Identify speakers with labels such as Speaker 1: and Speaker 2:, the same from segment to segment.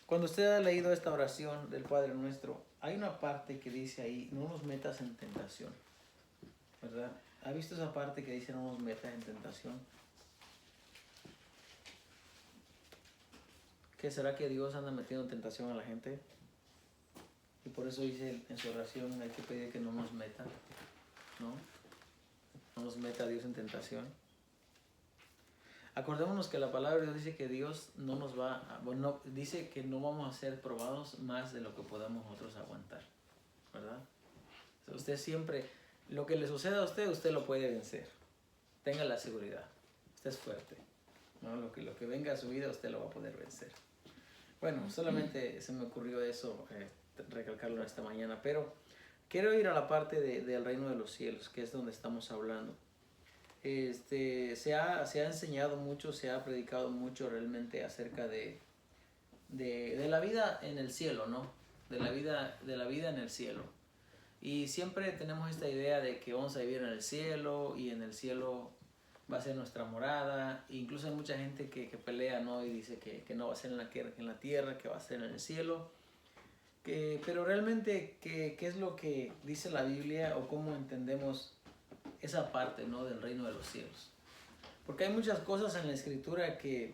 Speaker 1: Cuando usted ha leído esta oración del Padre Nuestro, hay una parte que dice ahí, no nos metas en tentación, ¿verdad? ¿Ha visto esa parte que dice no nos metas en tentación? ¿Qué será que Dios anda metiendo en tentación a la gente? Y por eso dice en su oración hay que pedir que no nos meta, ¿no? No nos meta Dios en tentación. Acordémonos que la palabra de Dios dice que Dios no nos va a, bueno, dice que no vamos a ser probados más de lo que podamos nosotros aguantar, ¿verdad? O sea, usted siempre, lo que le suceda a usted, usted lo puede vencer. Tenga la seguridad. Usted es fuerte, ¿no? Lo que venga a su vida, usted lo va a poder vencer. Bueno, solamente se me ocurrió eso, recalcarlo esta mañana, pero quiero ir a la parte del reino de los cielos, que es donde estamos hablando. Se ha enseñado mucho, se ha predicado mucho realmente acerca de la vida en el cielo, ¿no? De la vida en el cielo. Y siempre tenemos esta idea de que vamos a vivir en el cielo y en el cielo va a ser nuestra morada. E incluso hay mucha gente que pelea, ¿no? Y dice que no va a ser en la tierra, que va a ser en el cielo. Pero realmente, ¿qué es lo que dice la Biblia o cómo entendemos esa parte, ¿no? Del reino de los cielos? Porque hay muchas cosas en la Escritura que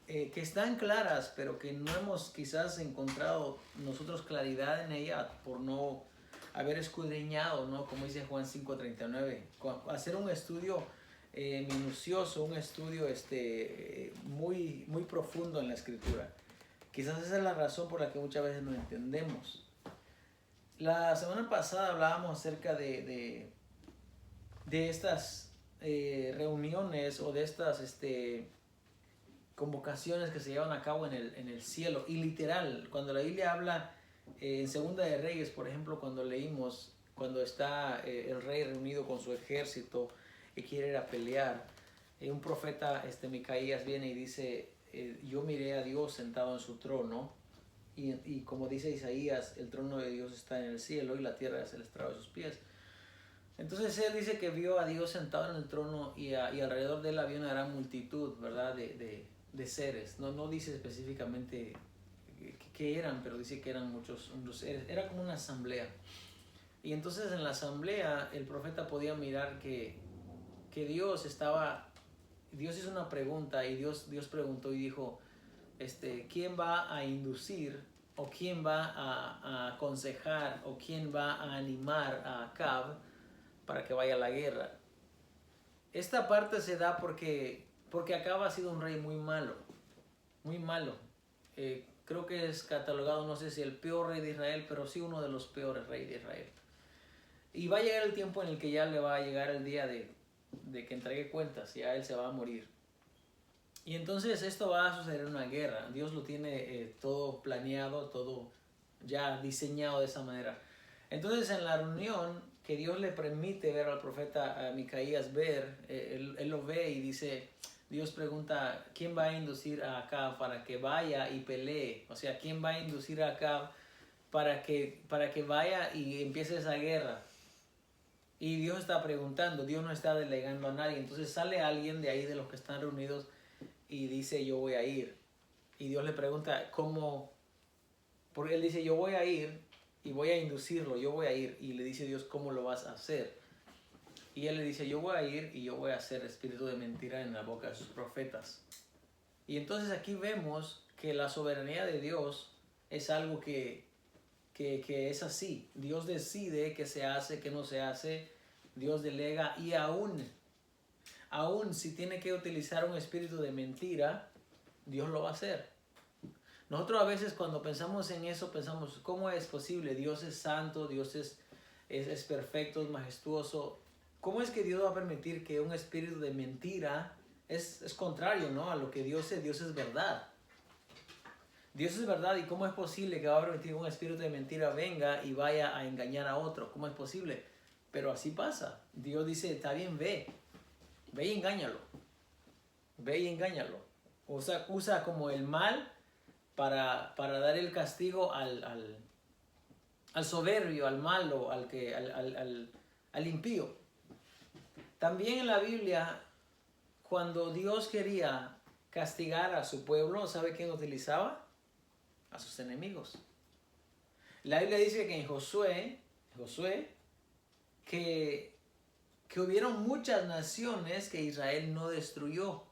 Speaker 1: están claras, pero que no hemos quizás encontrado nosotros claridad en ella por no haber escudriñado, ¿no? Como dice Juan 5:39, hacer un estudio minucioso, un estudio muy, muy profundo en la Escritura. Quizás esa es la razón por la que muchas veces no entendemos. La semana pasada hablábamos acerca de estas reuniones o de estas convocaciones que se llevan a cabo en el cielo. Y literal, cuando la Biblia habla en Segunda de Reyes, por ejemplo, cuando leímos, cuando está el rey reunido con su ejército y quiere ir a pelear, un profeta, Micaías, viene y dice, yo miré a Dios sentado en su trono, y como dice Isaías, el trono de Dios está en el cielo y la tierra es el estrado de sus pies. Entonces él dice que vio a Dios sentado en el trono y alrededor de él había una gran multitud, ¿verdad? De seres. No dice específicamente qué eran, pero dice que eran muchos seres. Era como una asamblea. Y entonces en la asamblea el profeta podía mirar que Dios hizo una pregunta y Dios preguntó y dijo, ¿quién va a inducir o quién va a aconsejar o quién va a animar a Acab para que vaya a la guerra? Esta parte se da porque Acab ha sido un rey muy malo, muy malo. Creo que es catalogado, no sé si el peor rey de Israel, pero sí uno de los peores reyes de Israel. Y va a llegar el tiempo en el que ya le va a llegar el día de que entregue cuentas, ya él se va a morir. Y entonces esto va a suceder en una guerra. Dios lo tiene todo planeado, todo ya diseñado de esa manera. Entonces en la reunión que Dios le permite ver al profeta Micaías ver, él lo ve y dice, Dios pregunta, ¿quién va a inducir a Acab para que vaya y pelee? O sea, ¿quién va a inducir a Acab para que vaya y empiece esa guerra? Y Dios está preguntando, Dios no está delegando a nadie. Entonces sale alguien de ahí de los que están reunidos y dice, yo voy a ir. Y Dios le pregunta, ¿cómo? Porque él dice, yo voy a ir y voy a inducirlo, yo voy a ir. Y le dice Dios, ¿cómo lo vas a hacer? Y él le dice, yo voy a ir y yo voy a hacer espíritu de mentira en la boca de sus profetas. Y entonces aquí vemos que la soberanía de Dios es algo que es así. Dios decide qué se hace, qué no se hace. Dios delega y aún si tiene que utilizar un espíritu de mentira, Dios lo va a hacer. Nosotros a veces cuando pensamos en eso, pensamos, ¿cómo es posible? Dios es santo, Dios es perfecto, es majestuoso. ¿Cómo es que Dios va a permitir que un espíritu de mentira es contrario, ¿no? A lo que Dios es? Dios es verdad. Dios es verdad, ¿y cómo es posible que va a permitir que un espíritu de mentira venga y vaya a engañar a otro? ¿Cómo es posible? Pero así pasa. Dios dice, está bien, ve y engáñalo. Ve y engáñalo. Usa como el mal para dar el castigo al soberbio, al malo, al impío. También en la Biblia, cuando Dios quería castigar a su pueblo, ¿sabe quién utilizaba? a sus enemigos. La Biblia dice que en Josué que hubieron muchas naciones que Israel no destruyó.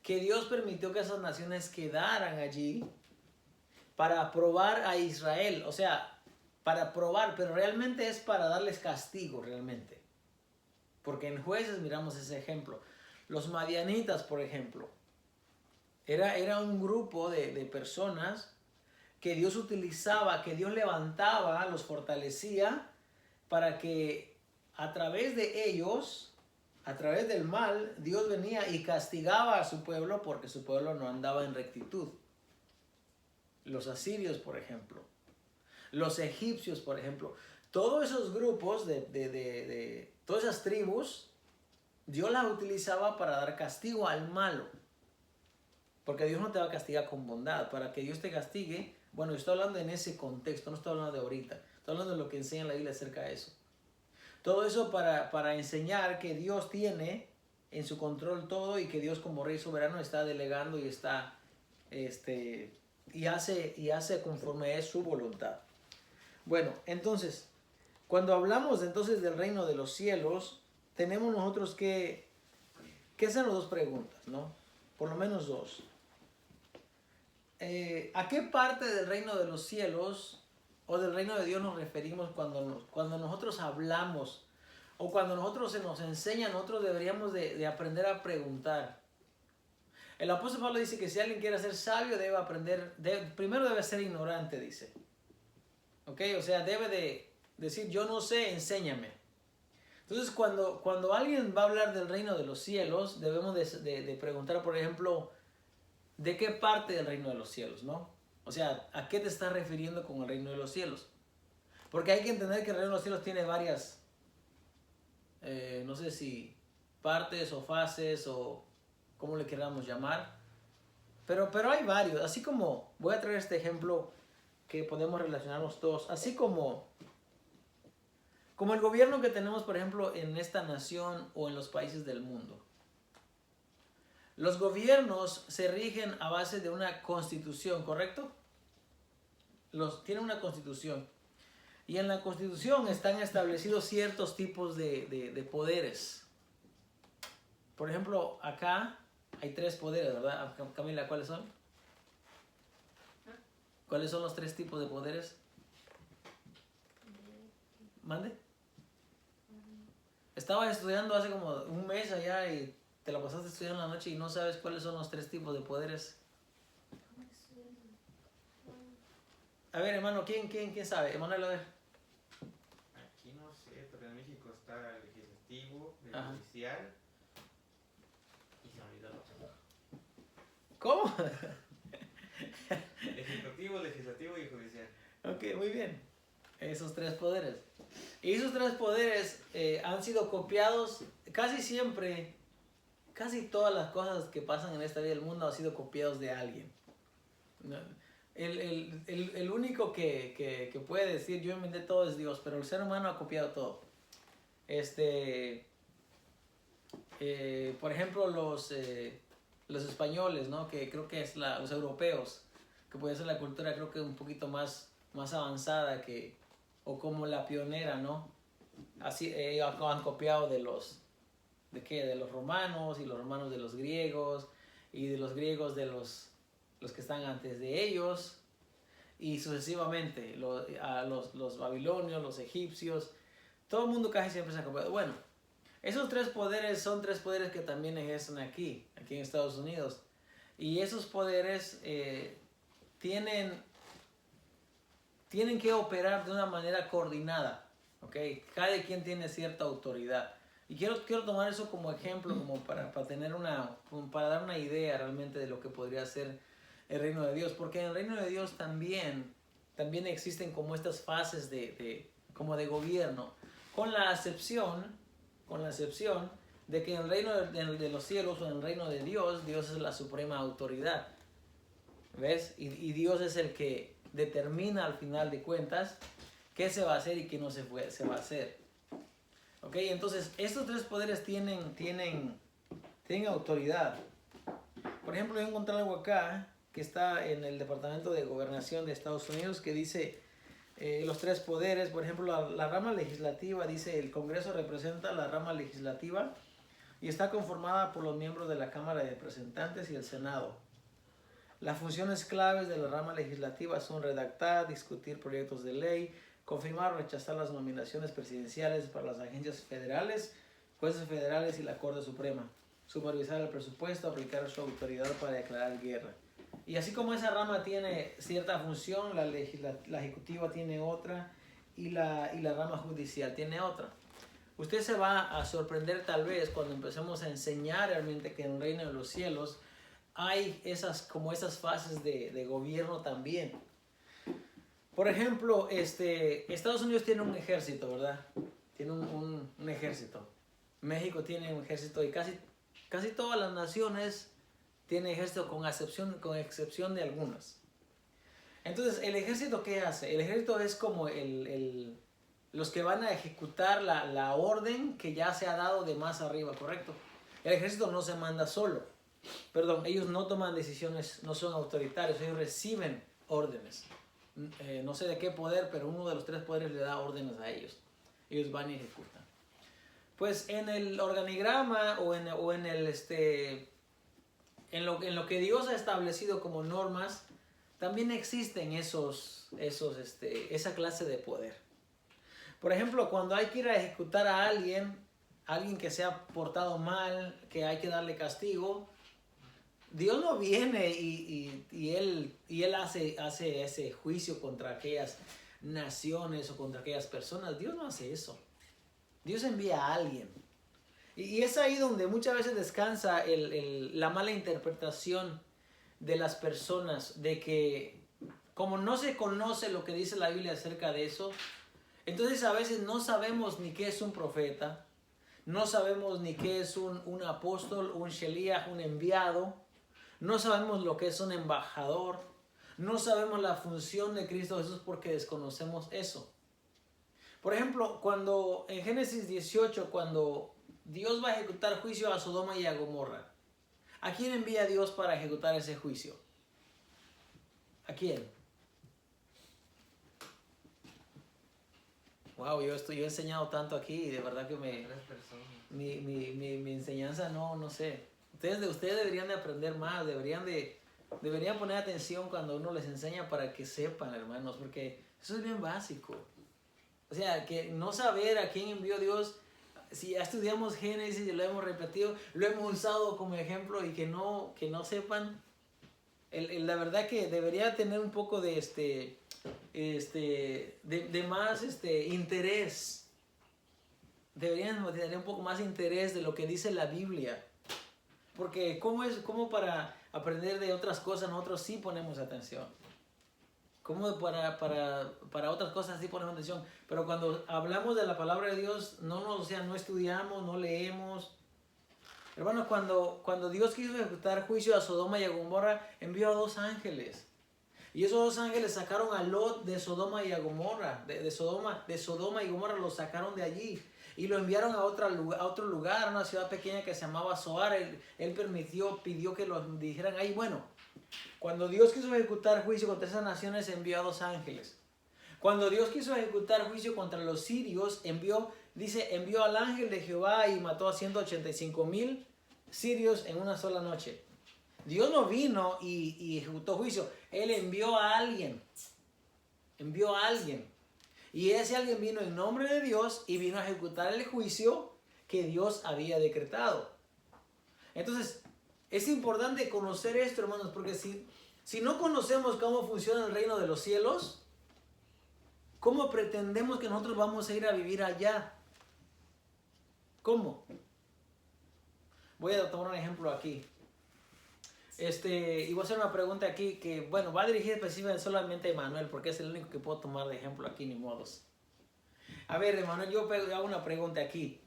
Speaker 1: Que Dios permitió que esas naciones quedaran allí para probar a Israel. O sea, para probar, pero realmente es para darles castigo, realmente. Porque en Jueces miramos ese ejemplo. Los madianitas, por ejemplo, era un grupo de personas que Dios utilizaba, que Dios levantaba, los fortalecía para que a través de ellos, a través del mal, Dios venía y castigaba a su pueblo porque su pueblo no andaba en rectitud. Los asirios, por ejemplo, los egipcios, por ejemplo, todos esos grupos de todas esas tribus, Dios las utilizaba para dar castigo al malo. Porque Dios no te va a castigar con bondad. Para que Dios te castigue, bueno, yo estoy hablando en ese contexto, no estoy hablando de ahorita. Estoy hablando de lo que enseña la Biblia acerca de eso. Todo eso para enseñar que Dios tiene en su control todo y que Dios como Rey soberano está delegando y está y hace conforme es su voluntad. Bueno, entonces, cuando hablamos entonces del reino de los cielos, tenemos nosotros que hacer dos preguntas, ¿no? Por lo menos dos. ¿A qué parte del reino de los cielos o del reino de Dios nos referimos cuando nosotros hablamos o cuando nosotros se nos enseña? Nosotros deberíamos de aprender a preguntar. El apóstol Pablo dice que si alguien quiere ser sabio debe aprender, primero debe ser ignorante, dice. ¿Ok? O sea, debe de decir yo no sé, enséñame. Entonces cuando alguien va a hablar del reino de los cielos, debemos de preguntar, por ejemplo, ¿de qué parte del reino de los cielos, no? O sea, ¿a qué te estás refiriendo con el reino de los cielos? Porque hay que entender que el reino de los cielos tiene varias, no sé si partes o fases o como le queramos llamar. Pero hay varios. Así como, voy a traer este ejemplo que podemos relacionarnos todos. Así como el gobierno que tenemos, por ejemplo, en esta nación o en los países del mundo. Los gobiernos se rigen a base de una constitución, ¿correcto? Tienen una constitución. Y en la constitución están establecidos ciertos tipos de poderes. Por ejemplo, acá hay 3 poderes, ¿verdad? Camila, ¿cuáles son? ¿Cuáles son los 3 tipos de poderes? ¿Mande? Estaba estudiando hace como un mes allá y te la pasaste estudiando en la noche y no sabes cuáles son los 3 tipos de poderes. A ver, hermano, ¿quién sabe? Emanuel, a ver.
Speaker 2: Aquí no sé, pero en México está el legislativo, el
Speaker 1: Ajá.
Speaker 2: judicial y se me olvidó el otro.
Speaker 1: ¿Cómo?
Speaker 2: Legislativo y judicial.
Speaker 1: Ok, muy bien. Esos 3 poderes. Y esos 3 poderes han sido copiados casi siempre. Casi todas las cosas que pasan en esta vida del mundo han sido copiados de alguien. El único que puede decir yo inventé todo es Dios, pero el ser humano ha copiado todo. Por ejemplo, los españoles, ¿no? Que creo que es los europeos, que puede ser la cultura creo que un poquito más avanzada o como la pionera, ¿no? Así han copiado de los romanos, y los romanos de los griegos, y de los griegos de los que están antes de ellos, y sucesivamente los babilonios, los egipcios, todo el mundo casi siempre se ha copiado. Bueno, esos 3 poderes son 3 poderes que también ejercen aquí en Estados Unidos, y esos poderes tienen que operar de una manera coordinada, ¿ok? Cada quien tiene cierta autoridad. Y quiero tomar eso como ejemplo, como para dar una idea realmente de lo que podría ser el reino de Dios. Porque en el reino de Dios también existen como estas fases como de gobierno. Con la excepción de que en el reino de los cielos o en el reino de Dios, Dios es la suprema autoridad. ¿Ves? Y Dios es el que determina al final de cuentas qué se va a hacer y qué no se va a hacer. Ok, entonces estos 3 poderes tienen autoridad. Por ejemplo, yo encontré algo acá que está en el Departamento de Gobernación de Estados Unidos, que dice los tres poderes. Por ejemplo, la rama legislativa, dice el Congreso representa la rama legislativa y está conformada por los miembros de la Cámara de Representantes y el Senado. Las funciones claves de la rama legislativa son redactar, discutir proyectos de ley, confirmar o rechazar las nominaciones presidenciales para las agencias federales, jueces federales y la Corte Suprema, supervisar el presupuesto, aplicar su autoridad para declarar guerra. Y así como esa rama tiene cierta función, la ejecutiva tiene otra y la rama judicial tiene otra. Usted se va a sorprender tal vez cuando empecemos a enseñar realmente que en el reino de los cielos hay esas fases de gobierno también. Por ejemplo, Estados Unidos tiene un ejército, ¿verdad? Tiene un ejército. México tiene un ejército y casi todas las naciones tienen ejército con excepción de algunas. Entonces, ¿el ejército qué hace? El ejército es como los que van a ejecutar la orden que ya se ha dado de más arriba, ¿correcto? El ejército no se manda solo. Perdón, ellos no toman decisiones, no son autoritarios, ellos reciben órdenes. No sé de qué poder, pero uno de los tres poderes le da órdenes a ellos. Ellos van y ejecutan. Pues en el organigrama o en lo que Dios ha establecido como normas, también existen esa clase de poder. Por ejemplo, cuando hay que ir a ejecutar a alguien que se ha portado mal, que hay que darle castigo, Dios no viene y él hace ese juicio contra aquellas naciones o contra aquellas personas. Dios no hace eso. Dios envía a alguien. Y es ahí donde muchas veces descansa la mala interpretación de las personas, de que como no se conoce lo que dice la Biblia acerca de eso, entonces a veces no sabemos ni qué es un profeta, no sabemos ni qué es un apóstol, un sheliach, un enviado, no sabemos lo que es un embajador, no sabemos la función de Cristo Jesús porque desconocemos eso. Por ejemplo, cuando en Génesis 18, cuando Dios va a ejecutar juicio a Sodoma y a Gomorra, ¿a quién envía Dios para ejecutar ese juicio? ¿A quién? Wow, yo he enseñado tanto aquí y de verdad que mi enseñanza no sé. Ustedes deberían de aprender más, deberían poner atención cuando uno les enseña para que sepan, hermanos, porque eso es bien básico. O sea, que no saber a quién envió Dios, si ya estudiamos Génesis y lo hemos repetido, lo hemos usado como ejemplo y que no sepan, la verdad que debería tener un poco de más interés. Deberían tener un poco más interés de lo que dice la Biblia. Porque ¿cómo para aprender de otras cosas nosotros sí ponemos atención? ¿Cómo para otras cosas sí ponemos atención? Pero cuando hablamos de la palabra de Dios, no estudiamos, no leemos. Hermanos, cuando Dios quiso ejecutar juicio a Sodoma y a Gomorra, envió a 2 ángeles. Y esos 2 ángeles sacaron a Lot de Sodoma y a Gomorra. De Sodoma y Gomorra lo sacaron de allí. Y lo enviaron a otro lugar, a una ciudad pequeña que se llamaba Zoar. Él pidió que lo dijeran ahí. Bueno, cuando Dios quiso ejecutar juicio contra esas naciones, envió a 2 ángeles. Cuando Dios quiso ejecutar juicio contra los sirios, envió al ángel de Jehová y mató a 185,000 sirios en una sola noche. Dios no vino y ejecutó juicio. Él envió a alguien. Y ese alguien vino en nombre de Dios y vino a ejecutar el juicio que Dios había decretado. Entonces, es importante conocer esto, hermanos, porque si no conocemos cómo funciona el reino de los cielos, ¿cómo pretendemos que nosotros vamos a ir a vivir allá? ¿Cómo? Voy a tomar un ejemplo aquí. Y voy a hacer una pregunta aquí que, bueno, va a dirigir específicamente solamente a Emanuel, porque es el único que puedo tomar de ejemplo aquí, ni modos. A ver, Emanuel, yo hago una pregunta aquí.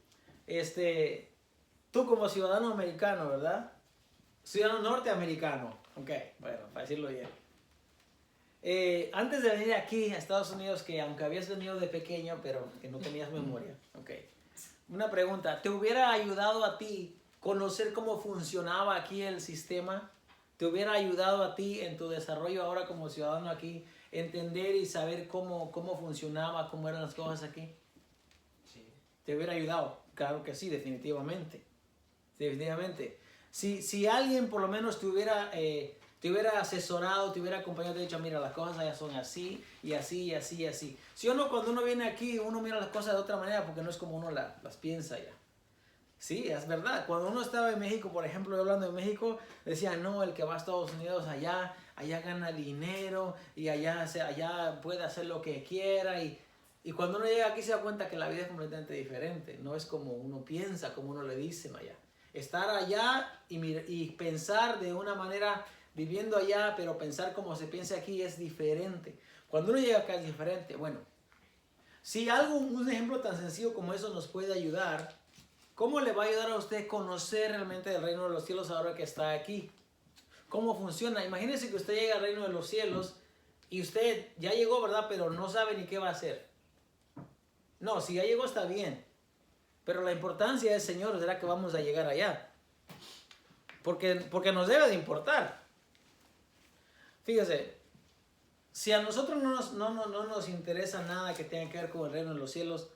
Speaker 1: Tú como ciudadano americano, ¿verdad? Ciudadano norteamericano. Ok, bueno, para decirlo bien. Antes de venir aquí a Estados Unidos, que aunque habías venido de pequeño, pero que no tenías memoria. Ok. Una pregunta, ¿te hubiera ayudado a ti conocer cómo funcionaba aquí el sistema te hubiera ayudado a ti en tu desarrollo ahora como ciudadano aquí, entender y saber cómo funcionaba, cómo eran las cosas aquí?
Speaker 2: Sí.
Speaker 1: ¿Te hubiera ayudado? Claro que sí, definitivamente. Definitivamente. Si alguien por lo menos te hubiera asesorado, te hubiera acompañado, te hubiera dicho, mira, las cosas ya son así, y así, y así, y así. Si uno, cuando uno viene aquí, uno mira las cosas de otra manera porque no es como uno las piensa ya. Sí, es verdad. Cuando uno estaba en México, por ejemplo, yo hablando de México, decían, no, el que va a Estados Unidos allá gana dinero y allá puede hacer lo que quiera. Y cuando uno llega aquí se da cuenta que la vida es completamente diferente. No es como uno piensa, como uno le dicen allá. Estar allá y pensar de una manera, viviendo allá, pero pensar como se piensa aquí es diferente. Cuando uno llega acá es diferente. Bueno, si un ejemplo tan sencillo como eso nos puede ayudar, ¿cómo le va a ayudar a usted conocer realmente el reino de los cielos ahora que está aquí? ¿Cómo funciona? Imagínese que usted llega al reino de los cielos y usted ya llegó, ¿verdad? Pero no sabe ni qué va a hacer. No, si ya llegó está bien. Pero la importancia es, Señor, ¿será que vamos a llegar allá? Porque nos debe de importar. Fíjese, si a nosotros no nos interesa nada que tenga que ver con el reino de los cielos,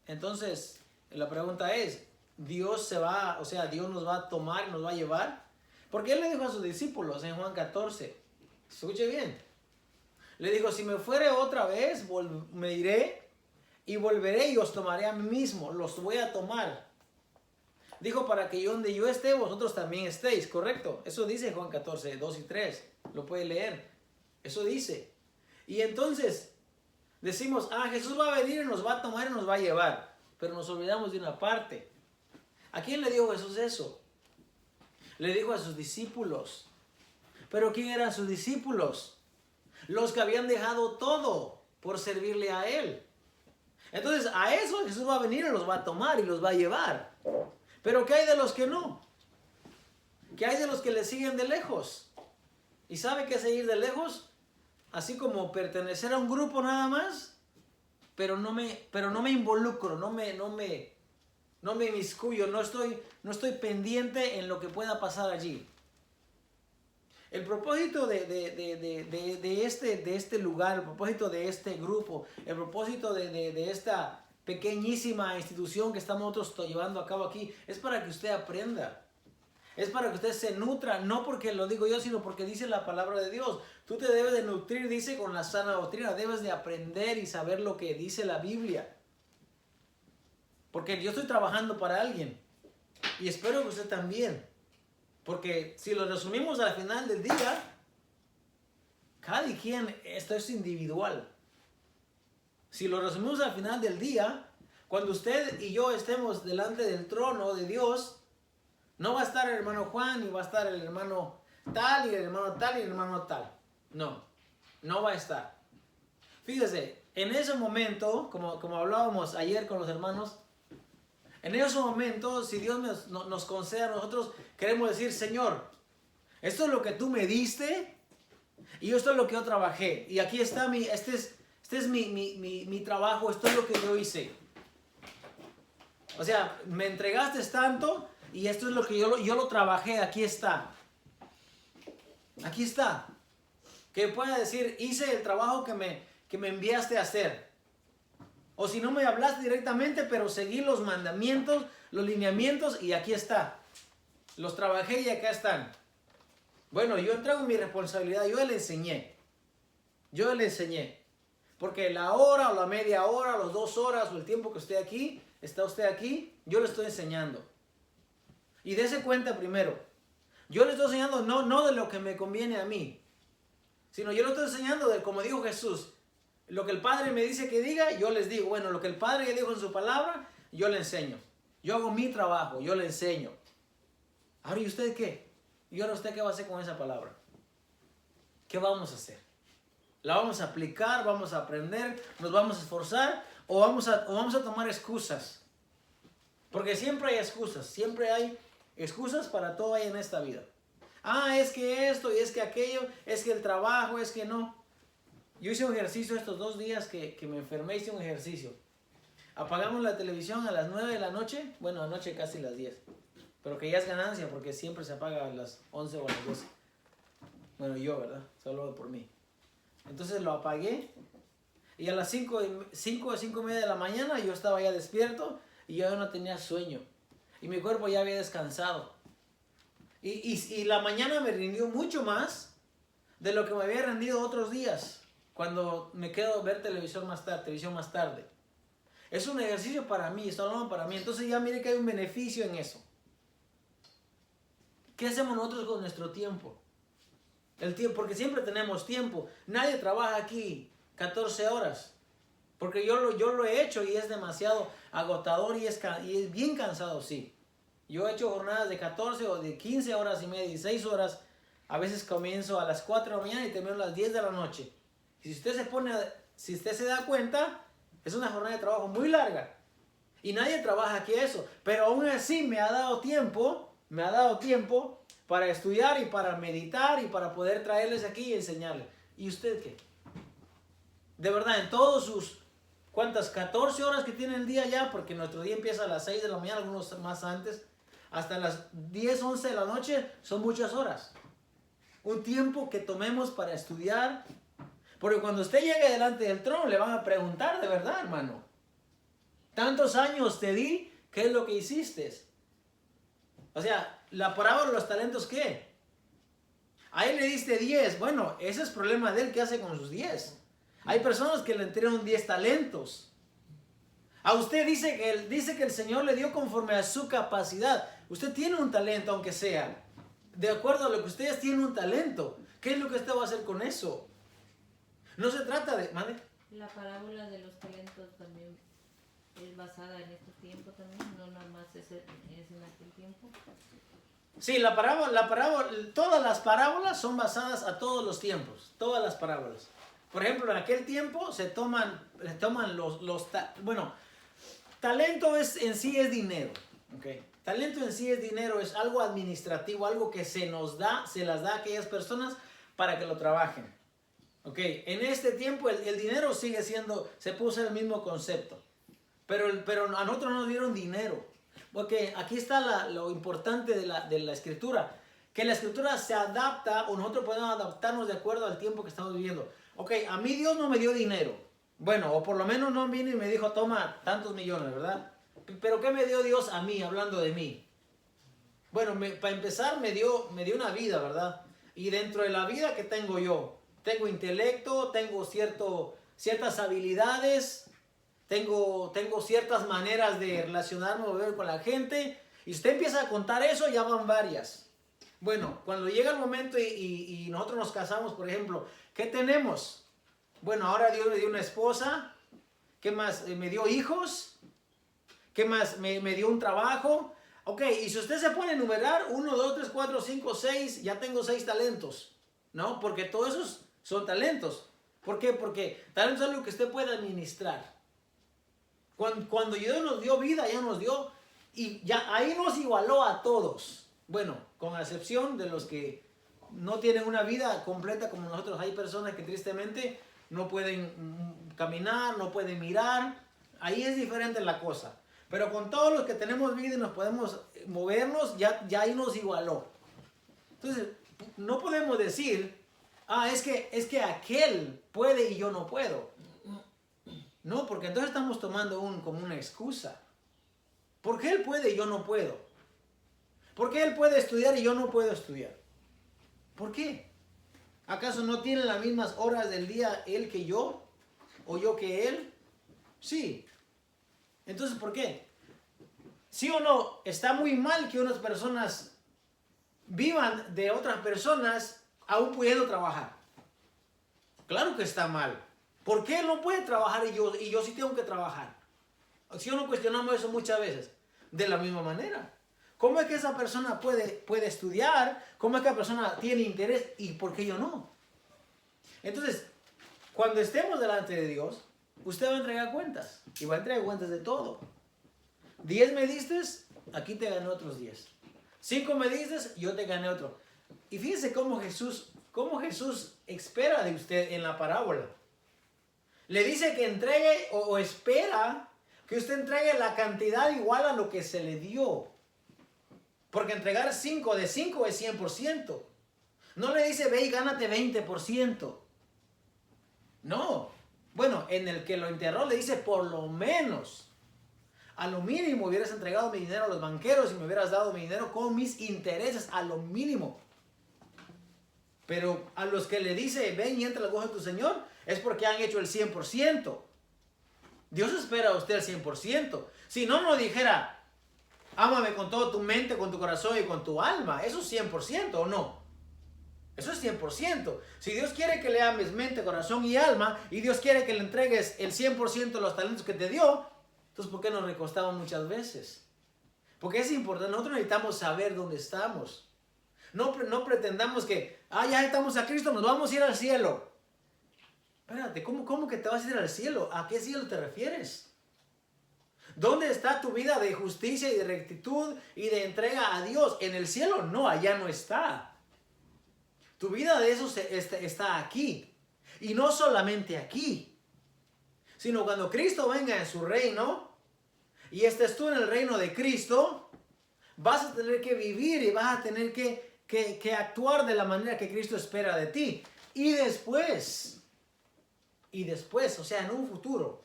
Speaker 1: entonces la pregunta es, Dios nos va a tomar y nos va a llevar. Porque Él le dijo a sus discípulos en Juan 14, escuche bien, le dijo, si me fuere otra vez, me iré y volveré y os tomaré a mí mismo, los voy a tomar. Dijo, para que donde yo esté, vosotros también estéis, ¿correcto? Eso dice Juan 14, 2 y 3, lo puede leer, eso dice. Y entonces decimos, Jesús va a venir y nos va a tomar y nos va a llevar, pero nos olvidamos de una parte. ¿A quién le dijo Jesús eso? Le dijo a sus discípulos. ¿Pero quién eran sus discípulos? Los que habían dejado todo por servirle a Él. Entonces a eso Jesús va a venir y los va a tomar y los va a llevar. Pero ¿qué hay de los que no? ¿Qué hay de los que le siguen de lejos? ¿Y sabe qué es seguir de lejos? Así como pertenecer a un grupo nada más, pero no me involucro, no me inmiscuyo, no estoy pendiente en lo que pueda pasar allí. El propósito de este lugar, el propósito de este grupo, el propósito de esta pequeñísima institución que estamos nosotros llevando a cabo aquí, es para que usted aprenda. Es para que usted se nutra, no porque lo digo yo, sino porque dice la palabra de Dios. Tú te debes de nutrir, dice, con la sana doctrina. Debes de aprender y saber lo que dice la Biblia. Porque yo estoy trabajando para alguien. Y espero que usted también. Porque si lo resumimos al final del día, cada quien, esto es individual. Si lo resumimos al final del día, cuando usted y yo estemos delante del trono de Dios, no va a estar el hermano Juan, ni va a estar el hermano tal, y el hermano tal, y el hermano tal. No va a estar. Fíjese, en ese momento, como hablábamos ayer con los hermanos, en ese momento, si Dios nos concede a nosotros, queremos decir, Señor, esto es lo que tú me diste, y esto es lo que yo trabajé. Y aquí está este es mi trabajo, esto es lo que yo hice. O sea, me entregaste tanto, y esto es lo que yo lo trabajé, aquí está. Aquí está. Que pueda decir, hice el trabajo que me enviaste a hacer. O si no me hablaste directamente, pero seguí los mandamientos, los lineamientos, y aquí está. Los trabajé y acá están. Bueno, yo entrego mi responsabilidad, yo le enseñé. Porque la hora, o la media hora, o las 2 horas, o el tiempo que está usted aquí, yo le estoy enseñando. Y dése cuenta primero, yo le estoy enseñando no de lo que me conviene a mí, sino yo le estoy enseñando de, como dijo Jesús, lo que el Padre me dice que diga, yo les digo. Bueno, lo que el Padre ya dijo en su palabra, yo le enseño. Yo hago mi trabajo, yo le enseño. Ahora, ¿y usted qué? ¿Y ahora usted qué va a hacer con esa palabra? ¿Qué vamos a hacer? ¿La vamos a aplicar? ¿Vamos a aprender? ¿Nos vamos a esforzar? ¿O vamos a tomar excusas? Porque siempre hay excusas para todo ahí en esta vida. Es que esto, y es que aquello, es que el trabajo, es que no. Yo hice un ejercicio estos 2 días que me enfermé, hice un ejercicio. Apagamos la televisión a las 9 de la noche, bueno, anoche casi las 10. Pero que ya es ganancia porque siempre se apaga a las 11 o a las 12. Bueno, yo, ¿verdad? Solo por mí. Entonces lo apagué y a las 5:30 de la mañana yo estaba ya despierto y yo no tenía sueño. Y mi cuerpo ya había descansado. Y la mañana me rindió mucho más de lo que me había rendido otros días cuando me quedo a ver televisión más tarde. Es un ejercicio para mí, estoy hablando para mí. Entonces ya mire que hay un beneficio en eso. ¿Qué hacemos nosotros con nuestro tiempo? El tiempo, porque siempre tenemos tiempo. Nadie trabaja aquí 14 horas. Porque yo lo he hecho y es demasiado agotador y es bien cansado, sí. Yo he hecho jornadas de 14 o de 15 horas y media, 16 horas. A veces comienzo a las 4 de la mañana y termino a las 10 de la noche. Y si usted se da cuenta, es una jornada de trabajo muy larga. Y nadie trabaja aquí eso. Pero aún así me ha dado tiempo para estudiar y para meditar y para poder traerles aquí y enseñarles. ¿Y usted qué? De verdad, en todos sus, ¿cuántas? 14 horas que tiene el día ya, porque nuestro día empieza a las 6 de la mañana, algunos más antes, hasta las 10, 11 de la noche, son muchas horas. Un tiempo que tomemos para estudiar, porque cuando usted llegue delante del trono le van a preguntar de verdad, hermano. Tantos años te di, ¿qué es lo que hiciste? O sea, la parábola de los talentos, ¿qué? A él le diste 10. Bueno, ese es problema de él, ¿qué hace con sus 10? Hay personas que le entregaron 10 talentos. A usted dice que el Señor le dio conforme a su capacidad. Usted tiene un talento, aunque sea. De acuerdo a lo que ustedes tienen un talento. ¿Qué es lo que usted va a hacer con eso? No se trata de... ¿Mande?
Speaker 3: La parábola de los talentos también es basada en este tiempo también, no nada más es en aquel tiempo.
Speaker 1: Sí, todas las parábolas son basadas a todos los tiempos, todas las parábolas. Por ejemplo, en aquel tiempo se toman talento en sí es dinero, ¿okay? Talento en sí es dinero, es algo administrativo, algo que se las da a aquellas personas para que lo trabajen. ¿Okay? En este tiempo el dinero sigue siendo, se puso el mismo concepto, pero a nosotros nos dieron dinero. Porque aquí está lo importante de la escritura, que la escritura se adapta o nosotros podemos adaptarnos de acuerdo al tiempo que estamos viviendo. Ok, a mí Dios no me dio dinero. Bueno, o por lo menos no vino y me dijo, toma tantos millones, ¿verdad? Pero ¿qué me dio Dios a mí, hablando de mí? Bueno, para empezar me dio una vida, ¿verdad? Y dentro de la vida que tengo yo, tengo intelecto, tengo ciertas habilidades, tengo ciertas maneras de relacionarme o ver con la gente. Y usted empieza a contar eso, ya van varias. Bueno, cuando llega el momento y nosotros nos casamos, por ejemplo, ¿qué tenemos? Bueno, ahora Dios me dio una esposa. ¿Qué más? Me dio hijos. ¿Qué más? Me dio un trabajo. Ok, y si usted se pone a enumerar, 1, 2, 3, 4, 5, 6, ya tengo 6 talentos. ¿No? Porque todos esos son talentos. ¿Por qué? Porque talento es algo que usted puede administrar. Cuando Dios nos dio vida, ya nos dio, y ya ahí nos igualó a todos. Bueno, con excepción de los que no tienen una vida completa como nosotros. Hay personas que tristemente no pueden caminar, no pueden mirar. Ahí es diferente la cosa. Pero con todos los que tenemos vida y nos podemos movernos, ya ahí nos igualó. Entonces, no podemos decir, es que aquel puede y yo no puedo. No, porque entonces estamos tomando como una excusa. ¿Por qué él puede y yo no puedo? ¿Por qué él puede estudiar y yo no puedo estudiar? ¿Por qué? ¿Acaso no tiene las mismas horas del día él que yo? ¿O yo que él? Sí. Entonces, ¿por qué? ¿Sí o no? Está muy mal que unas personas vivan de otras personas aún pudiendo trabajar. Claro que está mal. ¿Por qué él no puede trabajar y yo sí tengo que trabajar? Si o no cuestionamos eso muchas veces. De la misma manera. ¿Cómo es que esa persona puede estudiar? ¿Cómo es que la persona tiene interés? ¿Y por qué yo no? Entonces, cuando estemos delante de Dios, usted va a entregar cuentas. Y va a entregar cuentas de todo. 10 me diste, aquí te gané otros 10. 5 me diste, yo te gané otro. Y fíjese cómo Jesús espera de usted en la parábola. Le dice que entregue o espera que usted entregue la cantidad igual a lo que se le dio. Porque entregar 5 de 5 es 100%. No le dice, ve y gánate 20%. No. Bueno, en el que lo enterró le dice, por lo menos, a lo mínimo hubieras entregado mi dinero a los banqueros y me hubieras dado mi dinero con mis intereses, a lo mínimo. Pero a los que le dice, ven y entra al gozo de tu Señor, es porque han hecho el 100%. Dios espera a usted el 100%. Si no, no dijera, ámame con toda tu mente, con tu corazón y con tu alma. Eso es 100%, ¿o no? Eso es 100%. Si Dios quiere que le ames mente, corazón y alma, y Dios quiere que le entregues el 100% de los talentos que te dio, entonces ¿por qué nos recostamos muchas veces? Porque es importante. Nosotros necesitamos saber dónde estamos. No pretendamos que, ya estamos a Cristo, nos vamos a ir al cielo. Espérate, ¿cómo que te vas a ir al cielo? ¿A qué cielo te refieres? ¿Dónde está tu vida de justicia y de rectitud y de entrega a Dios? ¿En el cielo? No, allá no está. Tu vida de eso está aquí. Y no solamente aquí, sino cuando Cristo venga en su reino y estés tú en el reino de Cristo, vas a tener que vivir y vas a tener que actuar de la manera que Cristo espera de ti. Y después, o sea, en un futuro,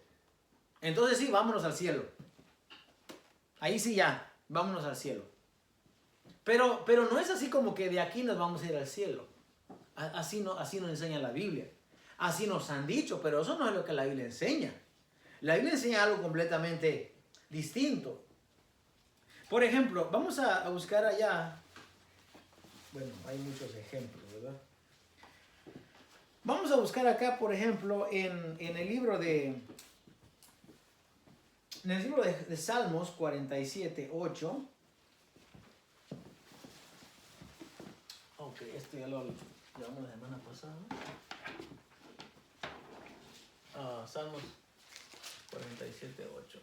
Speaker 1: entonces sí, vámonos al cielo. Ahí sí ya, vámonos al cielo. Pero no es así como que de aquí nos vamos a ir al cielo. Así nos enseña la Biblia. Así nos han dicho, pero eso no es lo que la Biblia enseña. La Biblia enseña algo completamente distinto. Por ejemplo, vamos a buscar allá. Bueno, hay muchos ejemplos, ¿verdad? Vamos a buscar acá, por ejemplo, en el libro de Salmos 47:8. Ok, esto ya lo llevamos la semana pasada. Salmos 47:8.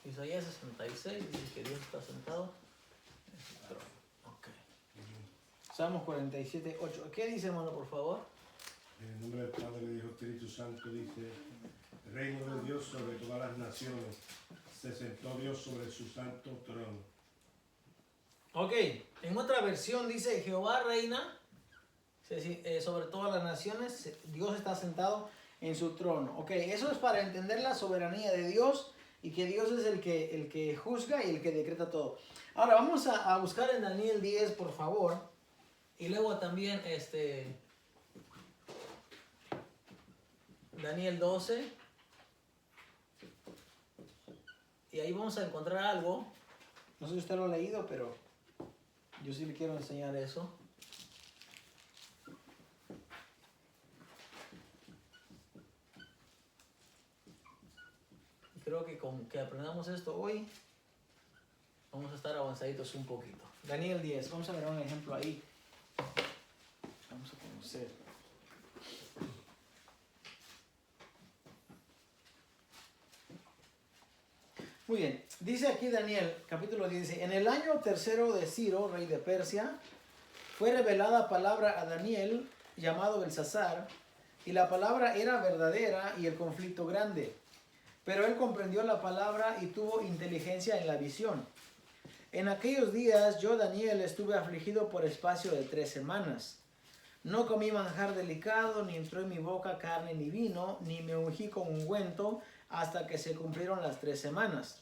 Speaker 1: Isaías 66 dice que Dios está sentado en su trono. Ok. Salmos 47:8. ¿Qué dice, hermano, por favor?
Speaker 4: En el nombre del Padre, del Hijo, Espíritu Santo, dice: el reino de Dios sobre todas las naciones, se sentó Dios sobre su santo trono.
Speaker 1: Ok, en otra versión dice: Jehová reina sobre todas las naciones, Dios está sentado en su trono. Ok, eso es para entender la soberanía de Dios y que Dios es el que juzga y el que decreta todo. Ahora vamos a buscar en Daniel 10, por favor, y luego también Daniel 12, y ahí vamos a encontrar algo. No sé si usted lo ha leído, pero yo sí le quiero enseñar eso. Y creo que con que aprendamos esto hoy, vamos a estar avanzaditos un poquito. Daniel 10, vamos a ver un ejemplo ahí. Vamos a conocer. Muy bien, dice aquí Daniel, capítulo 10, dice: en el año tercero de Ciro, rey de Persia, fue revelada palabra a Daniel, llamado Belsasar, y la palabra era verdadera y el conflicto grande. Pero él comprendió la palabra y tuvo inteligencia en la visión. En aquellos días yo, Daniel, estuve afligido por espacio de 3 semanas. No comí manjar delicado, ni entró en mi boca carne ni vino, ni me ungí con ungüento, hasta que se cumplieron las 3 semanas.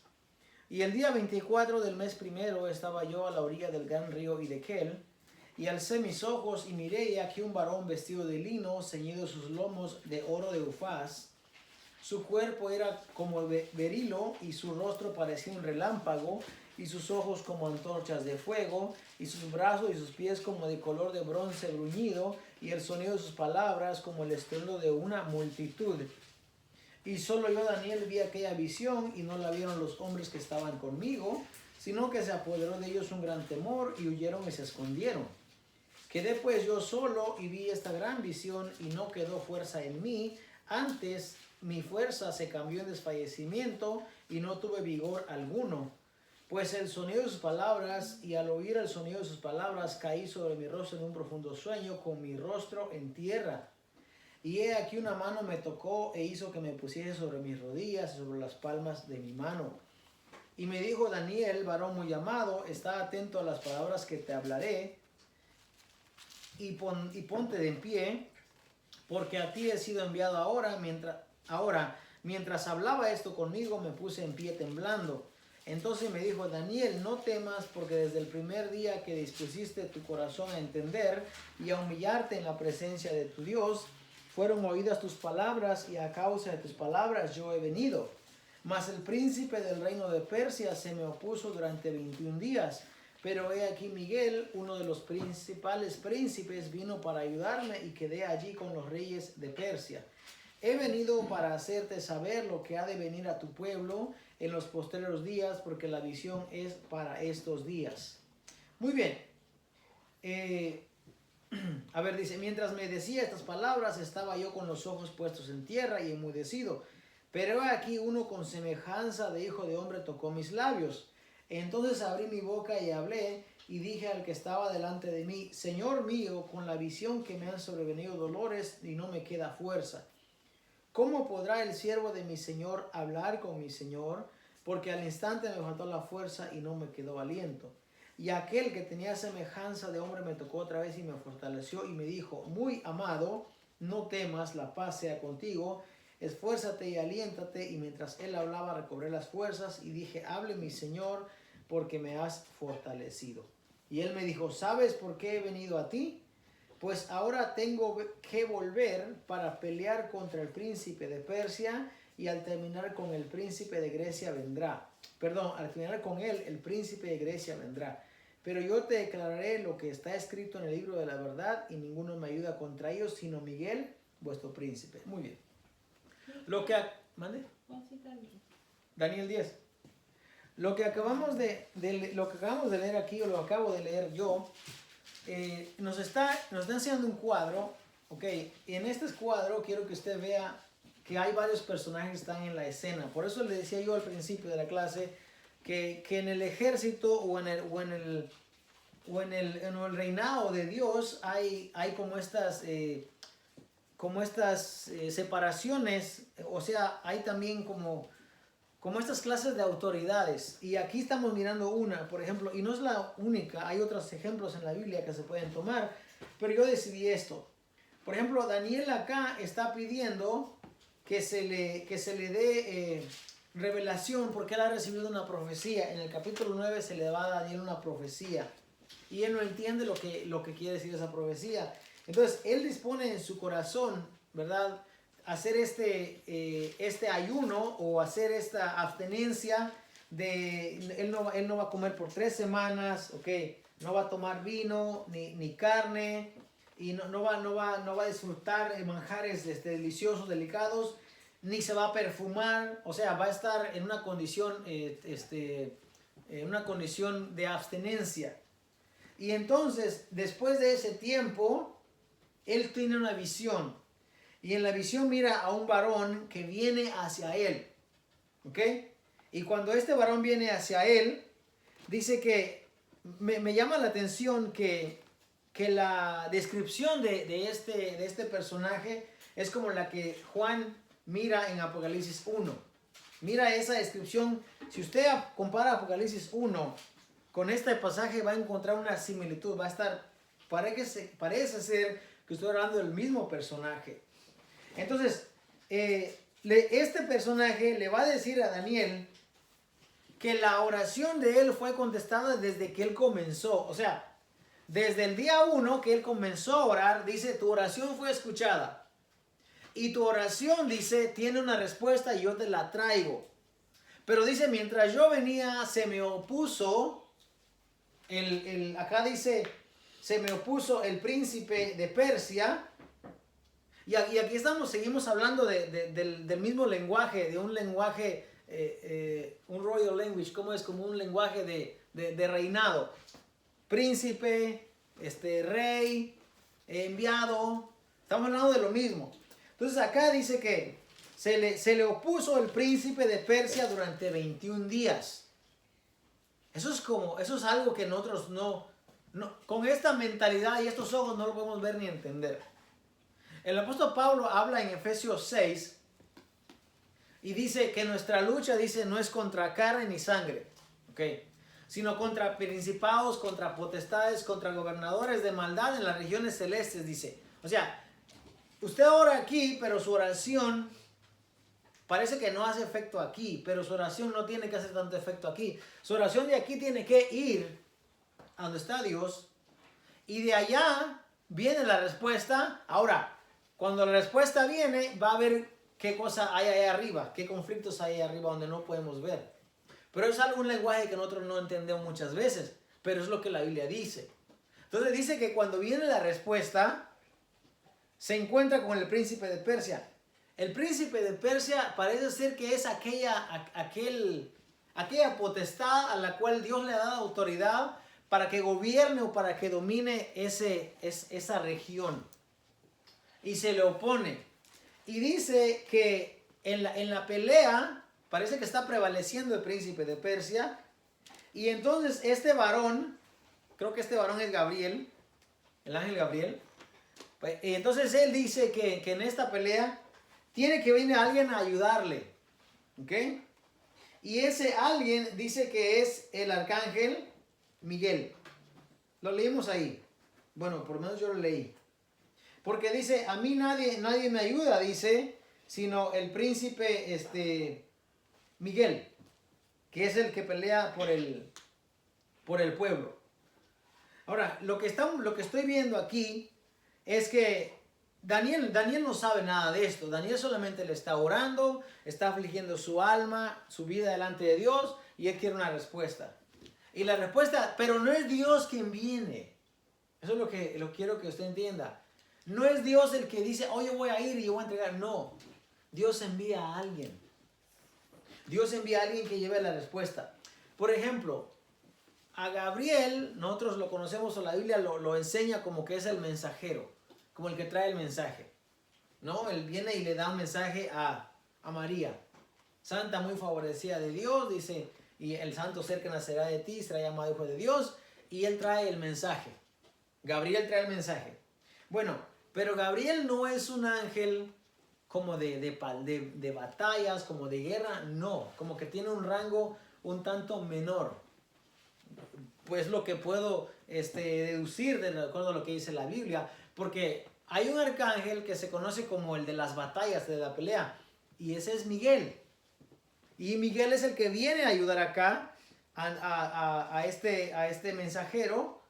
Speaker 1: Y el día 24 del mes primero estaba yo a la orilla del gran río Hiddekel, y alcé mis ojos y miré, y aquí un varón vestido de lino, ceñido sus lomos de oro de Ufaz. Su cuerpo era como berilo, y su rostro parecía un relámpago, y sus ojos como antorchas de fuego, y sus brazos y sus pies como de color de bronce bruñido, y el sonido de sus palabras como el estruendo de una multitud. Y solo yo, Daniel, vi aquella visión, y no la vieron los hombres que estaban conmigo, sino que se apoderó de ellos un gran temor, y huyeron y se escondieron. Quedé pues yo solo, y vi esta gran visión, y no quedó fuerza en mí. Antes mi fuerza se cambió en desfallecimiento, y no tuve vigor alguno. Pues el sonido de sus palabras, y al oír el sonido de sus palabras, caí sobre mi rostro en un profundo sueño, con mi rostro en tierra. Y he aquí una mano me tocó e hizo que me pusiese sobre mis rodillas y sobre las palmas de mi mano. Y me dijo: Daniel, varón muy amado, está atento a las palabras que te hablaré y ponte de en pie, porque a ti he sido enviado ahora. Mientras hablaba esto conmigo, me puse en pie temblando. Entonces me dijo: Daniel, no temas, porque desde el primer día que dispusiste tu corazón a entender y a humillarte en la presencia de tu Dios, fueron oídas tus palabras, y a causa de tus palabras yo he venido. Mas el príncipe del reino de Persia se me opuso durante 21 días. Pero he aquí Miguel, uno de los principales príncipes, vino para ayudarme, y quedé allí con los reyes de Persia. He venido para hacerte saber lo que ha de venir a tu pueblo en los postreros días, porque la visión es para estos días. Muy bien. A ver, dice: mientras me decía estas palabras, estaba yo con los ojos puestos en tierra y enmudecido. Pero aquí uno con semejanza de hijo de hombre tocó mis labios. Entonces abrí mi boca y hablé, y dije al que estaba delante de mí: Señor mío, con la visión que me han sobrevenido dolores y no me queda fuerza. ¿Cómo podrá el siervo de mi Señor hablar con mi Señor? Porque al instante me faltó la fuerza y no me quedó aliento. Y aquel que tenía semejanza de hombre me tocó otra vez y me fortaleció y me dijo: muy amado, no temas, la paz sea contigo. Esfuérzate y aliéntate. Y mientras él hablaba, recobré las fuerzas y dije: hable mi Señor, porque me has fortalecido. Y él me dijo: ¿sabes por qué he venido a ti? Pues ahora tengo que volver para pelear contra el príncipe de Persia, y al terminar con el príncipe de Grecia vendrá. Al terminar con él, el príncipe de Grecia vendrá. Pero yo te declararé lo que está escrito en el libro de la verdad, y ninguno me ayuda contra ellos, sino Miguel, vuestro príncipe. Muy bien. ¿Mande? Daniel 10. Lo que acabamos de leer aquí, o lo acabo de leer yo, nos está enseñando un cuadro. Ok, en este cuadro quiero que usted vea que hay varios personajes que están en la escena. Por eso le decía yo al principio de la clase que en el ejército o en el reinado de Dios hay como estas separaciones. O sea, hay también como estas clases de autoridades. Y aquí estamos mirando una, por ejemplo, y no es la única, hay otros ejemplos en la Biblia que se pueden tomar, pero yo decidí esto. Por ejemplo, Daniel acá está pidiendo que se le dé revelación, porque él ha recibido una profecía. En el capítulo 9 se le va a Daniel una profecía, y él no entiende lo que quiere decir esa profecía. Entonces, él dispone en su corazón, ¿verdad?, hacer este ayuno, o hacer esta abstenencia de él no va a comer por 3 semanas, okay, no va a tomar vino ni carne, y no va a disfrutar manjares deliciosos, delicados, ni se va a perfumar. O sea, va a estar en una condición de abstenencia. Y entonces, después de ese tiempo, él tiene una visión. Y en la visión mira a un varón que viene hacia él. ¿Ok? Y cuando este varón viene hacia él, dice que me llama la atención que la descripción de este personaje es como la que Juan mira en Apocalipsis 1. Mira esa descripción. Si usted compara Apocalipsis 1 con este pasaje, va a encontrar una similitud. Va a estar, parece ser que estoy hablando del mismo personaje. Entonces, este personaje le va a decir a Daniel que la oración de él fue contestada desde que él comenzó. O sea, desde el día 1 que él comenzó a orar, dice: tu oración fue escuchada. Y tu oración, dice, tiene una respuesta y yo te la traigo. Pero dice: mientras yo venía, se me opuso, acá dice, se me opuso el príncipe de Persia. Y aquí seguimos hablando del mismo lenguaje, de un lenguaje, un royal language, como es como un lenguaje de reinado. Príncipe, rey, enviado, estamos hablando de lo mismo. Entonces acá dice que se le opuso el príncipe de Persia durante 21 días. Eso es algo que nosotros no, con esta mentalidad y estos ojos no lo podemos ver ni entender. El apóstol Pablo habla en Efesios 6 Y dice que nuestra lucha, dice, no es contra carne ni sangre, ¿ok? Sino contra principados, contra potestades, contra gobernadores de maldad en las regiones celestes, dice. O sea, usted ora aquí, pero su oración parece que no hace efecto aquí, pero su oración no tiene que hacer tanto efecto aquí. Su oración de aquí tiene que ir a donde está Dios, y de allá viene la respuesta. Ahora, cuando la respuesta viene, va a ver qué cosa hay ahí arriba, qué conflictos hay ahí arriba donde no podemos ver. Pero es algún lenguaje que nosotros no entendemos muchas veces, pero es lo que la Biblia dice. Entonces dice que cuando viene la respuesta, se encuentra con el príncipe de Persia. El príncipe de Persia parece ser que es aquella potestad a la cual Dios le ha dado autoridad para que gobierne o para que domine esa región. Y se le opone. Y dice que en la pelea parece que está prevaleciendo el príncipe de Persia. Y entonces este varón, creo que este varón es Gabriel, el ángel Gabriel. Y entonces él dice que en esta pelea tiene que venir alguien a ayudarle. ¿Ok? Y ese alguien dice que es el arcángel Miguel. Lo leímos ahí. Bueno, por lo menos yo lo leí. Porque dice, a mí nadie me ayuda, dice, sino el príncipe Miguel, que es el que pelea por el pueblo. Ahora, lo que estoy viendo aquí es que Daniel no sabe nada de esto. Daniel solamente le está orando, está afligiendo su alma, su vida delante de Dios, y él quiere una respuesta. Y la respuesta, pero no es Dios quien viene. Eso es lo que quiero que usted entienda. No es Dios el que dice, oh, yo voy a ir y yo voy a entregar. No, Dios envía a alguien. Dios envía a alguien que lleve la respuesta. Por ejemplo, a Gabriel, nosotros lo conocemos, o la Biblia lo enseña como que es el mensajero, como el que trae el mensaje. ¿No? Él viene y le da un mensaje a María. Santa, muy favorecida de Dios, dice, y el santo ser que nacerá de ti será llamado hijo de Dios, y él trae el mensaje. Gabriel trae el mensaje. Bueno, pero Gabriel no es un ángel como de batallas, como de guerra, no, como que tiene un rango un tanto menor. Pues lo que puedo deducir de acuerdo a lo que dice la Biblia, porque hay un arcángel que se conoce como el de las batallas, de la pelea, y ese es Miguel. Y Miguel es el que viene a ayudar acá a este mensajero,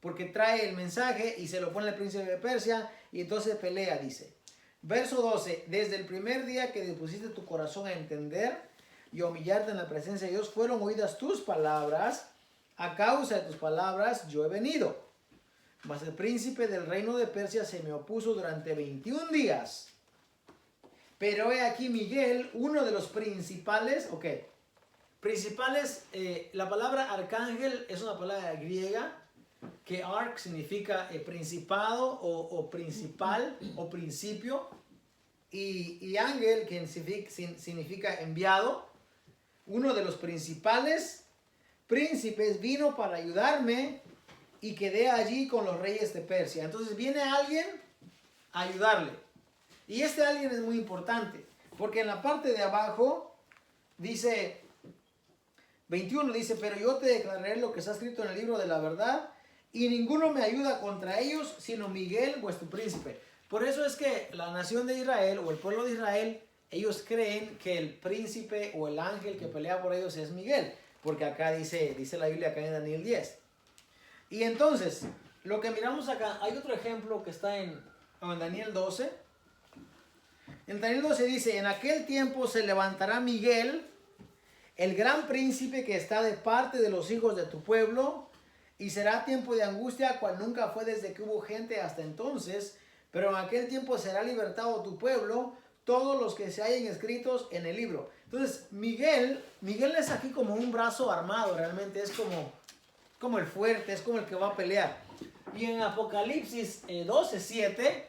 Speaker 1: porque trae el mensaje y se lo pone al príncipe de Persia, y entonces pelea, dice. Verso 12, desde el primer día que dispusiste tu corazón a entender y a humillarte en la presencia de Dios, fueron oídas tus palabras, a causa de tus palabras yo he venido. Mas el príncipe del reino de Persia se me opuso durante 21 días. Pero he aquí Miguel, uno de los principales, principales, la palabra arcángel es una palabra griega, que arc significa principado o principal o principio, y ángel que significa enviado. Uno de los principales príncipes vino para ayudarme y quedé allí con los reyes de Persia. Entonces viene alguien a ayudarle, y este alguien es muy importante, porque en la parte de abajo dice 21, dice, pero yo te declararé lo que está escrito en el libro de la verdad, y ninguno me ayuda contra ellos, sino Miguel, vuestro príncipe. Por eso es que la nación de Israel, o el pueblo de Israel, ellos creen que el príncipe o el ángel que pelea por ellos es Miguel. Porque acá dice la Biblia acá en Daniel 10. Y entonces, lo que miramos acá, hay otro ejemplo que está en Daniel 12. En Daniel 12 dice, en aquel tiempo se levantará Miguel, el gran príncipe que está de parte de los hijos de tu pueblo, y será tiempo de angustia cual nunca fue desde que hubo gente hasta entonces, pero en aquel tiempo será libertado tu pueblo, todos los que se hallen escritos en el libro. Entonces Miguel es aquí como un brazo armado, realmente es como el fuerte, es como el que va a pelear. Y en Apocalipsis 12:7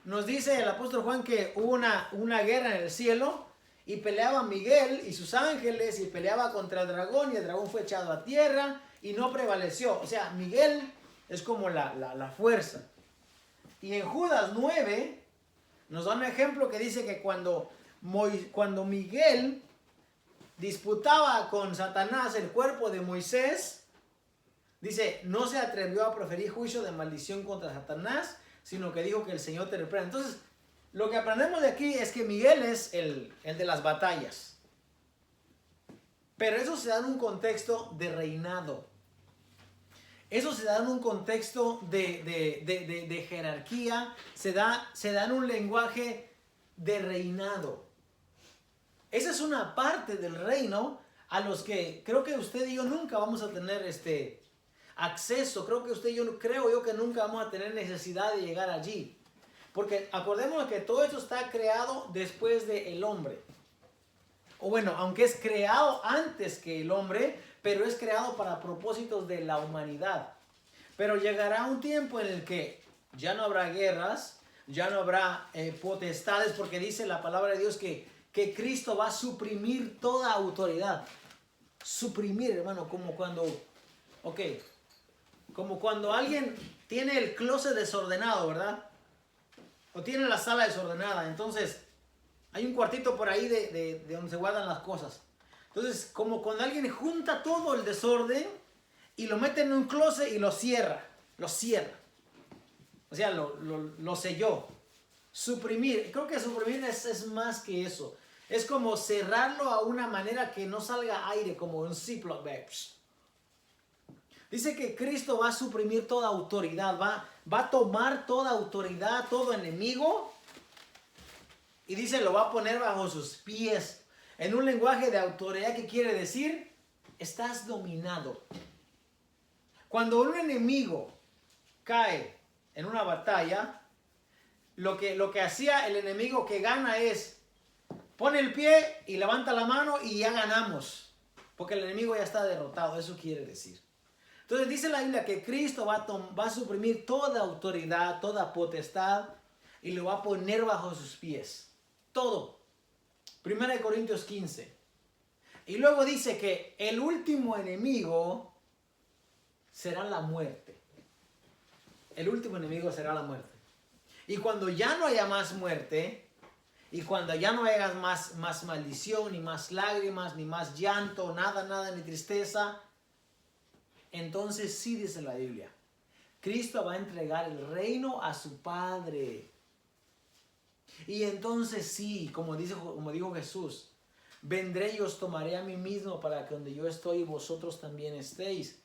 Speaker 1: nos dice el apóstol Juan que hubo una guerra en el cielo, y peleaba Miguel y sus ángeles, y peleaba contra el dragón, y el dragón fue echado a tierra y no prevaleció. O sea, Miguel es como la fuerza. Y en Judas 9 nos da un ejemplo que dice que cuando cuando Miguel disputaba con Satanás el cuerpo de Moisés, dice, no se atrevió a proferir juicio de maldición contra Satanás, sino que dijo que el Señor te reprenda. Entonces, lo que aprendemos de aquí es que Miguel es el de las batallas. Pero eso se da en un contexto de reinado. Eso se da en un contexto de jerarquía. Se da en un lenguaje de reinado. Esa es una parte del reino a los que creo que usted y yo nunca vamos a tener acceso. Creo yo que nunca vamos a tener necesidad de llegar allí. Porque acordémonos que todo esto está creado después del hombre. O bueno, aunque es creado antes que el hombre, pero es creado para propósitos de la humanidad. Pero llegará un tiempo en el que ya no habrá guerras, ya no habrá potestades, porque dice la palabra de Dios que Cristo va a suprimir toda autoridad. Suprimir, hermano, como cuando alguien tiene el closet desordenado, ¿verdad? O tiene la sala desordenada. Entonces, hay un cuartito por ahí de donde se guardan las cosas. Entonces, como cuando alguien junta todo el desorden y lo mete en un closet y lo cierra. Lo cierra. O sea, lo selló. Suprimir. Creo que suprimir es más que eso. Es como cerrarlo a una manera que no salga aire, como un Ziploc bag. Dice que Cristo va a suprimir toda autoridad, va a tomar toda autoridad, todo enemigo, y dice lo va a poner bajo sus pies. En un lenguaje de autoridad que quiere decir, estás dominado. Cuando un enemigo cae en una batalla, lo que hacía el enemigo que gana es, pone el pie y levanta la mano y ya ganamos. Porque el enemigo ya está derrotado, eso quiere decir. Entonces dice la Biblia que Cristo va a suprimir toda autoridad, toda potestad y lo va a poner bajo sus pies. Todo. 1 Corintios 15. Y luego dice que el último enemigo será la muerte. El último enemigo será la muerte. Y cuando ya no haya más muerte, y cuando ya no haya más maldición, ni más lágrimas, ni más llanto, nada, ni tristeza, entonces sí dice la Biblia, Cristo va a entregar el reino a su Padre. Y entonces sí, como dijo Jesús, vendré y os tomaré a mí mismo para que donde yo estoy vosotros también estéis.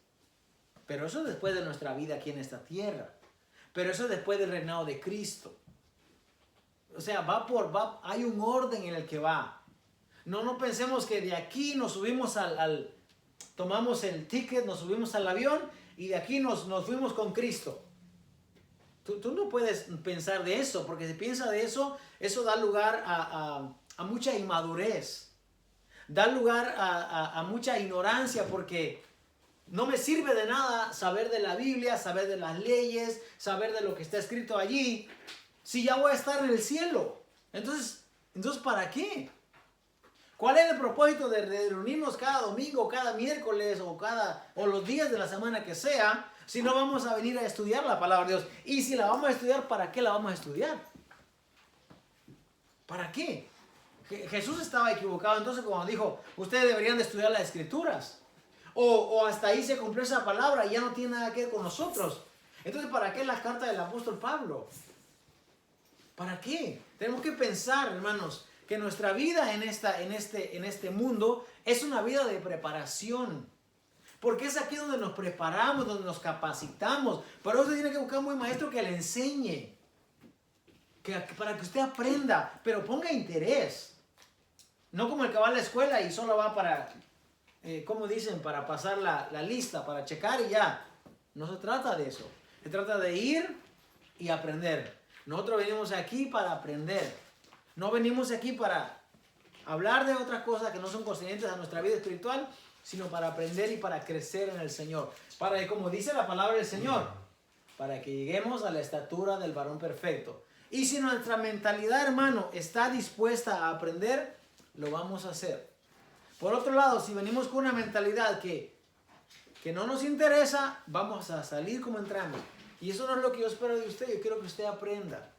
Speaker 1: Pero eso es después de nuestra vida aquí en esta tierra. Pero eso es después del reinado de Cristo. O sea, hay un orden en el que va. No pensemos que de aquí nos subimos tomamos el ticket, nos subimos al avión y de aquí nos fuimos con Cristo. Tú no puedes pensar de eso, porque si piensas de eso, eso da lugar a mucha inmadurez. Da lugar a mucha ignorancia, porque no me sirve de nada saber de la Biblia, saber de las leyes, saber de lo que está escrito allí, si ya voy a estar en el cielo. Entonces ¿para qué? ¿Cuál es el propósito de reunirnos cada domingo, cada miércoles o los días de la semana que sea, si no vamos a venir a estudiar la palabra de Dios? Y si la vamos a estudiar, ¿para qué la vamos a estudiar? ¿Para qué? Jesús estaba equivocado entonces cuando dijo, ustedes deberían de estudiar las Escrituras. O hasta ahí se cumplió esa palabra y ya no tiene nada que ver con nosotros. Entonces, ¿para qué la carta del apóstol Pablo? ¿Para qué? Tenemos que pensar, hermanos, que nuestra vida en este mundo es una vida de preparación. Porque es aquí donde nos preparamos, donde nos capacitamos. Pero usted tiene que buscar un buen maestro que le enseñe. Para que usted aprenda, pero ponga interés. No como el que va a la escuela y solo va para, ¿cómo dicen? Para pasar la lista, para checar y ya. No se trata de eso. Se trata de ir y aprender. Nosotros venimos aquí para aprender. No venimos aquí para hablar de otras cosas que no son concernientes a nuestra vida espiritual, sino para aprender y para crecer en el Señor. Para que, como dice la palabra del Señor, para que lleguemos a la estatura del varón perfecto. Y si nuestra mentalidad, hermano, está dispuesta a aprender, lo vamos a hacer. Por otro lado, si venimos con una mentalidad que no nos interesa, vamos a salir como entramos. Y eso no es lo que yo espero de usted. Yo quiero que usted aprenda.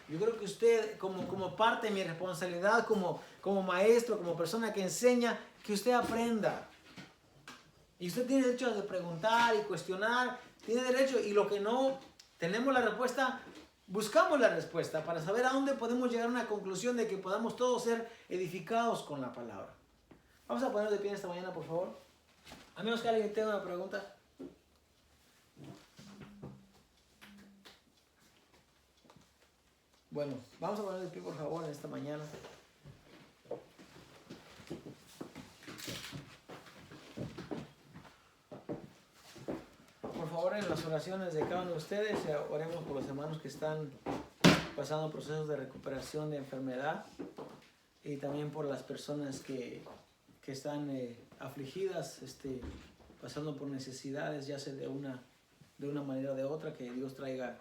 Speaker 1: Yo creo que usted, como parte de mi responsabilidad, como maestro, como persona que enseña, que usted aprenda. Y usted tiene derecho de preguntar y cuestionar, tiene derecho, y lo que no tenemos la respuesta, buscamos la respuesta para saber a dónde podemos llegar a una conclusión de que podamos todos ser edificados con la palabra. Vamos a ponernos de pie esta mañana, por favor. A menos que alguien tenga una pregunta. Bueno, vamos a ponernos de pie, por favor, en esta mañana. Por favor, en las oraciones de cada uno de ustedes, oremos por los hermanos que están pasando procesos de recuperación de enfermedad y también por las personas que están afligidas, pasando por necesidades, ya sea de una manera o de otra, que Dios traiga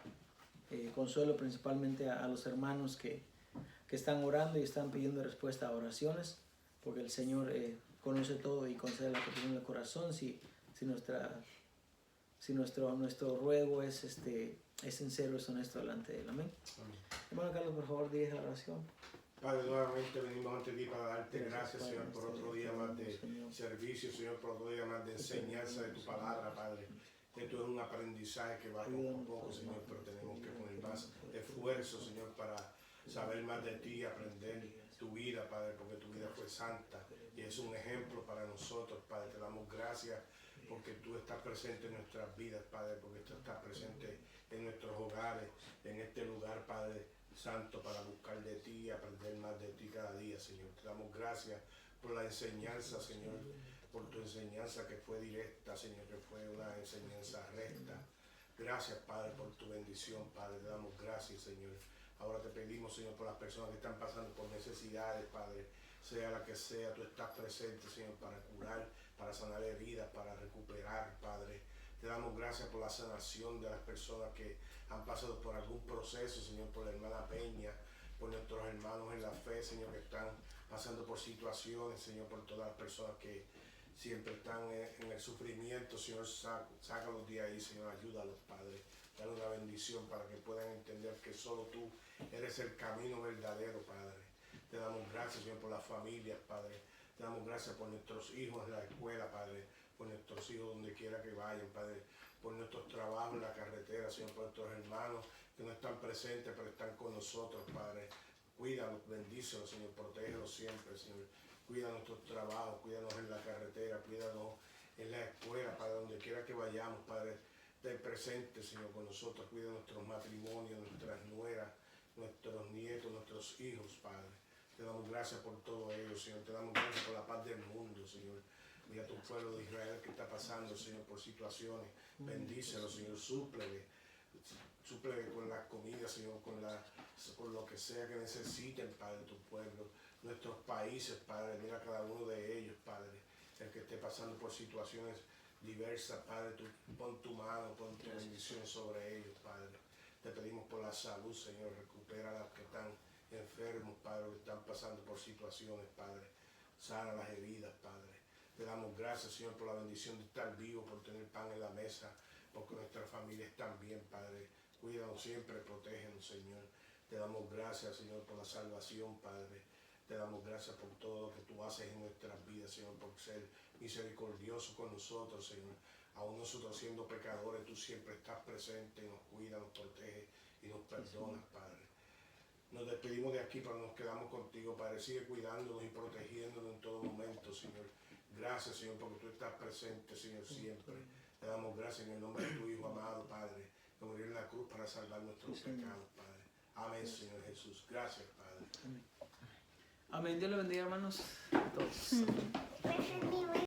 Speaker 1: consuelo principalmente a los hermanos que están orando y están pidiendo respuesta a oraciones, porque el Señor conoce todo y concede la petición del corazón. Si nuestro ruego es sincero, es honesto delante de Él. Amén.
Speaker 4: Amén.
Speaker 1: Hermano Carlos, por favor, dirige la oración.
Speaker 4: Padre, nuevamente venimos ante ti para darte gracias, Señor, por otro día más de servicio, Señor, por otro día más de enseñanza de tu palabra, Padre. Esto es un aprendizaje que va poco a poco, Señor, pero tenemos que poner más esfuerzo, Señor, para saber más de ti y aprender tu vida, Padre, porque tu vida fue santa y es un ejemplo para nosotros, Padre. Te damos gracias porque tú estás presente en nuestras vidas, Padre, porque tú estás presente en nuestros hogares, en este lugar, Padre Santo, para buscar de ti y aprender más de ti cada día, Señor. Te damos gracias por la enseñanza, Señor, por tu enseñanza que fue directa, Señor, que fue una enseñanza recta. Gracias, Padre, por tu bendición, Padre. Te damos gracias, Señor. Ahora te pedimos, Señor, por las personas que están pasando por necesidades, Padre, sea la que sea, tú estás presente, Señor, para curar, para sanar heridas, para recuperar, Padre. Te damos gracias por la sanación de las personas que han pasado por algún proceso, Señor, por la hermana Peña, por nuestros hermanos en la fe, Señor, que están pasando por situaciones, Señor, por todas las personas que siempre están en el sufrimiento, Señor, sácalos de ahí, Señor, ayúdalos, Padre. Dale una bendición para que puedan entender que solo tú eres el camino verdadero, Padre. Te damos gracias, Señor, por las familias, Padre. Te damos gracias por nuestros hijos en la escuela, Padre. Por nuestros hijos donde quiera que vayan, Padre. Por nuestros trabajos en la carretera, Señor, por nuestros hermanos que no están presentes, pero están con nosotros, Padre. Cuídalos, bendícelos, Señor, protégelos siempre, Señor. Cuida nuestros trabajos, cuídanos en la carretera, cuídanos en la escuela, Padre, donde quiera que vayamos, Padre. Ten presente, Señor, con nosotros. Cuida nuestros matrimonios, nuestras nueras, nuestros nietos, nuestros hijos, Padre. Te damos gracias por todo ello, Señor. Te damos gracias por la paz del mundo, Señor. Mira a tu pueblo de Israel que está pasando, Señor, por situaciones. Bendícelo, Señor. Súplele con la comida, Señor, con lo que sea que necesiten, Padre, tu pueblo. Nuestros países, Padre, mira a cada uno de ellos, Padre. El que esté pasando por situaciones diversas, Padre, tú pon tu mano, pon tu bendición sobre ellos, Padre. Te pedimos por la salud, Señor. Recupera a los que están enfermos, Padre, que están pasando por situaciones, Padre. Sana las heridas, Padre. Te damos gracias, Señor, por la bendición de estar vivo, por tener pan en la mesa, porque nuestras familias están bien, Padre. Cuídanos siempre, protégenos, Señor. Te damos gracias, Señor, por la salvación, Padre. Te damos gracias por todo lo que tú haces en nuestras vidas, Señor, por ser misericordioso con nosotros, Señor. Aún nosotros siendo pecadores, tú siempre estás presente, nos cuidas, nos proteges y nos perdonas, Padre. Nos despedimos de aquí, pero nos quedamos contigo, Padre. Sigue cuidándonos y protegiéndonos en todo momento, Señor. Gracias, Señor, porque tú estás presente, Señor, siempre. Te damos gracias en el nombre de tu Hijo amado, Padre, que murió en la cruz para salvar nuestros pecados, Padre. Amén, Señor Jesús. Gracias, Padre.
Speaker 1: Amén. Dios le bendiga, hermanos. A todos.